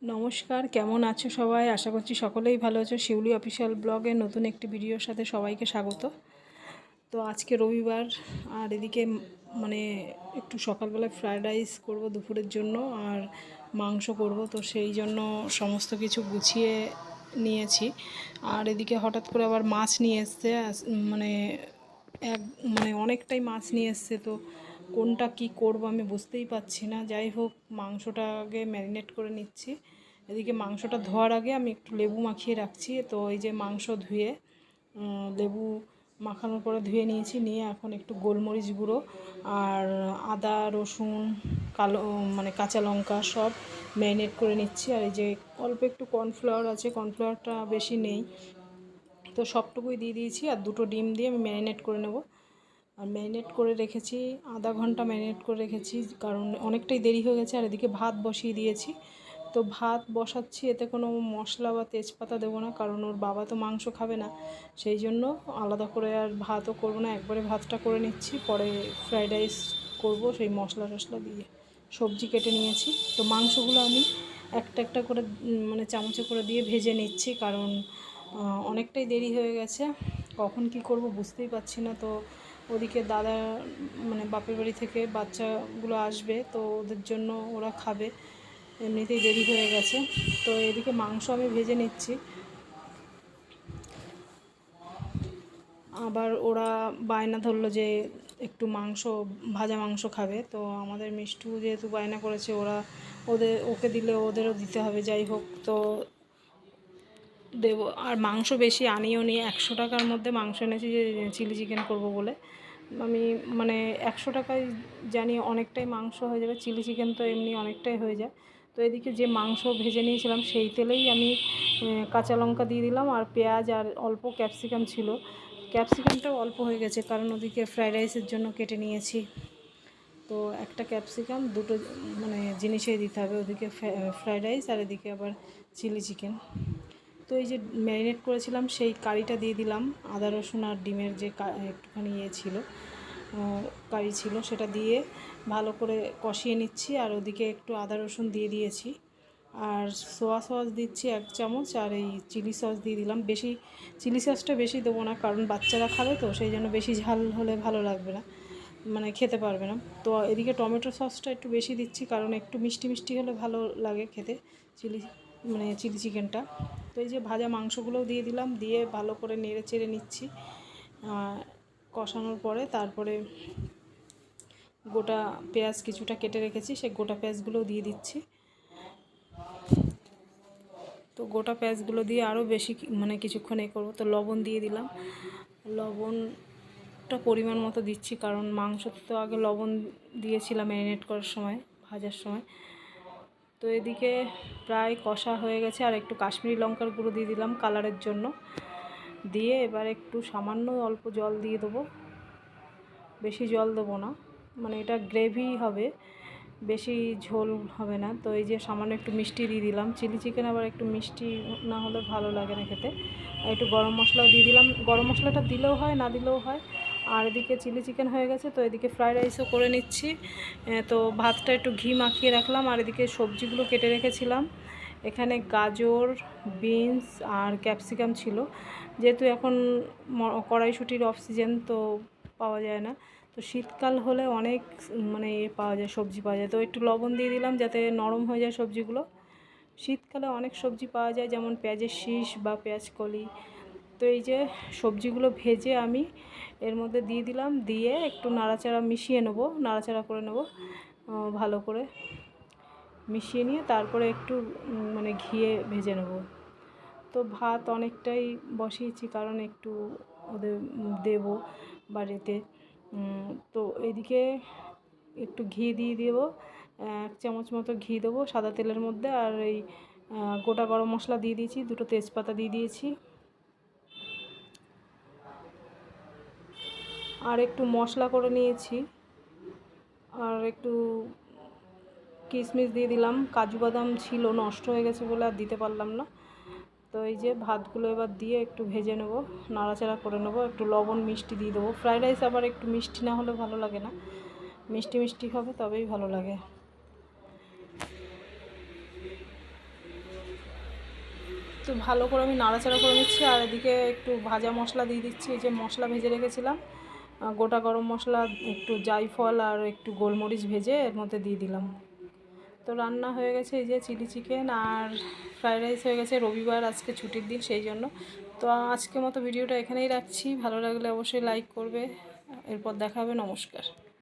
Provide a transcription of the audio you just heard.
নমস্কার, কেমন আছো সবাই? আশা করছি সকলেই ভালো আছো। শিউলি অফিসিয়াল ব্লগের নতুন একটি ভিডিওর সাথে সবাইকে স্বাগত। তো আজকে রবিবার, আর এদিকে মানে একটু সকালবেলায় ফ্রায়েড রাইস করব দুপুরের জন্য, আর মাংস করব। তো সেই জন্য সমস্ত কিছু গুছিয়ে নিয়েছি। আর এদিকে হঠাৎ করে আবার মাছ নিয়ে এসছে, মানে এক মানে অনেকটাই মাছ নিয়ে এসছে। তো কোনটা কি করব আমি বুঝতেই পারছি না। যাই হোক, মাংসটা আগে ম্যারিনেট করে নিচ্ছি। এদিকে মাংসটা ধোয়ার আগে আমি একটু লেবু মাখিয়ে রাখছি। তো এই যে মাংস ধুয়ে লেবু মাখানোর পরে ধুয়ে নিয়েছি, নিয়ে এখন একটু গোলমরিচ গুঁড়ো আর আদা রসুন কালো মানে কাঁচা লঙ্কা সব ম্যারিনেট করে নিচ্ছি। আর এই যে অল্প একটু কর্নফ্লাওয়ার আছে, কর্নফ্লাওয়ারটা বেশি নেই, তো সবটুকুই দিয়ে দিয়েছি। আর দুটো ডিম দিয়ে আমি ম্যারিনেট করে নেব। আর ম্যারিনেট করে রেখেছি, আধা ঘন্টা ম্যারিনেট করে রেখেছি, কারণ অনেকটাই দেরি হয়ে গেছে। আর এদিকে ভাত বসিয়ে দিয়েছি। তো ভাত বসাচ্ছি, এতে কোনো মশলা বা তেজপাতা দেবো না, কারণ ওর বাবা তো মাংস খাবে না। সেই জন্য আলাদা করে আর ভাতও করবো না, একবারে ভাতটা করে নিচ্ছি। পরে ফ্রায়েড রাইস করবো সেই মশলা টশলা দিয়ে। সবজি কেটে নিয়েছি। তো মাংসগুলো আমি একটা একটা করে মানে চামচে করে দিয়ে ভেজে নিচ্ছি, কারণ অনেকটাই দেরি হয়ে গেছে। কখন কি করব বুঝতেই পারছি না। তো ওদিকে দাদা মানে বাপের বাড়ি থেকে বাচ্চাগুলো আসবে, তো ওদের জন্য ওরা খাবে, এমনিতেই দেরি হয়ে গেছে। তো এদিকে মাংস আমি ভেজে নিচ্ছি। আবার ওরা বায়না ধরলো যে একটু মাংস, ভাজা মাংস খাবে। তো আমাদের মিষ্টু যেহেতু বায়না করেছে, ওকে দিলে ওদেরও দিতে হবে। যাই হোক, তো দেবো। আর মাংস বেশি আনিও নি, 100 টাকার মধ্যে মাংস এনেছি যে চিলি চিকেন করব বলে। আমি মানে 100 টাকায় জানি অনেকটাই মাংস হয়ে যাবে, চিলি চিকেন তো এমনি অনেকটাই হয়ে যায়। তো এদিকে যে মাংস ভেজে নিয়েছিলাম সেই তেলেই আমি কাঁচা লঙ্কা দিয়ে দিলাম, আর পেঁয়াজ, আর অল্প ক্যাপসিকাম ছিল। ক্যাপসিকামটাও অল্প হয়ে গেছে, কারণ ওদিকে ফ্রায়েড রাইসের জন্য কেটে নিয়েছি। তো একটা ক্যাপসিকাম দুটো মানে জিনিসেই দিতে হবে, ওদিকে ফ্রায়েড রাইস আর এদিকে আবার চিলি চিকেন। তো এই যে ম্যারিনেট করেছিলাম সেই কারিটা দিয়ে দিলাম, আদা রসুন আর ডিমের যে একটুখানি ছিল কারি ছিল, সেটা দিয়ে ভালো করে কষিয়ে নিচ্ছি। আর ওদিকে একটু আদা রসুন দিয়ে দিয়েছি, আর সোয়া সস দিচ্ছি 1 চামচ, আর এই চিলি সস দিয়ে দিলাম। বেশি চিলি সসটা বেশি দেবো না, কারণ বাচ্চারা খাবে, তো সেই জন্য বেশি ঝাল হলে ভালো লাগবে না, মানে খেতে পারবে না। তো এদিকে টমেটো সসটা একটু বেশি দিচ্ছি, কারণ একটু মিষ্টি মিষ্টি হলে ভালো লাগে খেতে চিলি চিকেনটা। তো এই যে ভাজা মাংসগুলোও দিয়ে দিলাম, দিয়ে ভালো করে নেড়ে চেড়ে নিচ্ছি। কষানোর পরে তারপরে গোটা পেঁয়াজ কিছুটা কেটে রেখেছি, সেই গোটা পেঁয়াজগুলোও দিয়ে দিচ্ছি। তো গোটা পেঁয়াজগুলো দিয়ে আরও বেশি মানে কিছুক্ষণ করবো। তো লবণ দিয়ে দিলাম, লবণটা পরিমাণ মতো দিচ্ছি, কারণ মাংসতে তো আগে লবণ দিয়েছিলাম ম্যারিনেট করার সময়, ভাজার সময়। তো এদিকে প্রায় কষা হয়ে গেছে, আর একটু কাশ্মীরি লঙ্কার গুঁড়ো দিয়ে দিলাম কালারের জন্য। দিয়ে এবার একটু সামান্য অল্প জল দিয়ে দেবো, বেশি জল দেবো না, মানে এটা গ্রেভি হবে, বেশি ঝোল হবে না। তো এই যে সামান্য একটু মিষ্টি দিয়ে দিলাম, চিলি চিকেন আবার একটু মিষ্টি না হলে ভালো লাগে না খেতে। আর একটু গরম মশলাও দিয়ে দিলাম, গরম মশলাটা দিলেও হয় না দিলেও হয়। আর এদিকে চিলি চিকেন হয়ে গেছে, তো এদিকে ফ্রায়েড রাইসও করে নিচ্ছি। তো ভাতটা একটু ঘি মাখিয়ে রাখলাম, আর এদিকে সবজিগুলো কেটে রেখেছিলাম। এখানে গাজর, বিনস আর ক্যাপসিকাম ছিল। যেহেতু এখন কড়াইশুঁটির অফ সিজন, তো পাওয়া যায় না। তো শীতকাল হলে অনেক মানে পাওয়া যায়, সবজি পাওয়া যায়। তো একটু লবণ দিয়ে দিলাম যাতে নরম হয়ে যায় সবজিগুলো। শীতকালে অনেক সবজি পাওয়া যায়, যেমন পেঁয়াজের শীষ বা পেঁয়াজ কলি। তো এই যে সবজিগুলো ভেজে আমি এর মধ্যে দিয়ে দিলাম, দিয়ে একটু নাড়াচাড়া মিশিয়ে নেবো, নাড়াচাড়া করে নেবো ভালো করে মিশিয়ে নিয়ে তারপরে একটু মানে ঘিয়ে ভেজে নেব। তো ভাত অনেকটাই বসিয়েছি, কারণ একটু ওদের দেব বাড়িতে। তো এদিকে একটু ঘি দিয়ে দেবো, 1 চামচ মতো ঘি দেবো সাদা তেলের মধ্যে। আর এই গোটা গরম মশলা দিয়ে দিয়েছি, দুটো তেজপাতা দিয়ে দিয়েছি, আর একটু মশলা করে নিয়েছি, আর একটু কিশমিশ দিয়ে দিলাম। কাজু বাদাম ছিল, নষ্ট হয়ে গেছে বলে আর দিতে পারলাম না। তো এই যে ভাতগুলো এবার দিয়ে একটু ভেজে নেব, নাড়াচাড়া করে নেব, একটু লবণ মিষ্টি দিয়ে দেবো। ফ্রায়েড রাইস আবার একটু মিষ্টি না হলে ভালো লাগে না, মিষ্টি মিষ্টি হবে তবেই ভালো লাগে। তো ভালো করে আমি নাড়াচাড়া করে নিচ্ছি। আর এদিকে একটু ভাজা মশলা দিয়ে দিচ্ছি। এই যে মশলা ভেজে রেখেছিলাম, গোটা গরম মশলা, একটু জায়ফল আর একটু গোলমরিচ ভেজে এর মধ্যে দিয়ে দিলাম। তো রান্না হয়ে গেছে এই যে চিলি চিকেন আর ফ্রাইড রাইস হয়ে গেছে। রবিবার আজকে ছুটির দিন সেই জন্য। তো আজকের মতো ভিডিওটা এখানেই রাখছি। ভালো লাগলে অবশ্যই লাইক করবে। এরপর দেখা হবে। নমস্কার।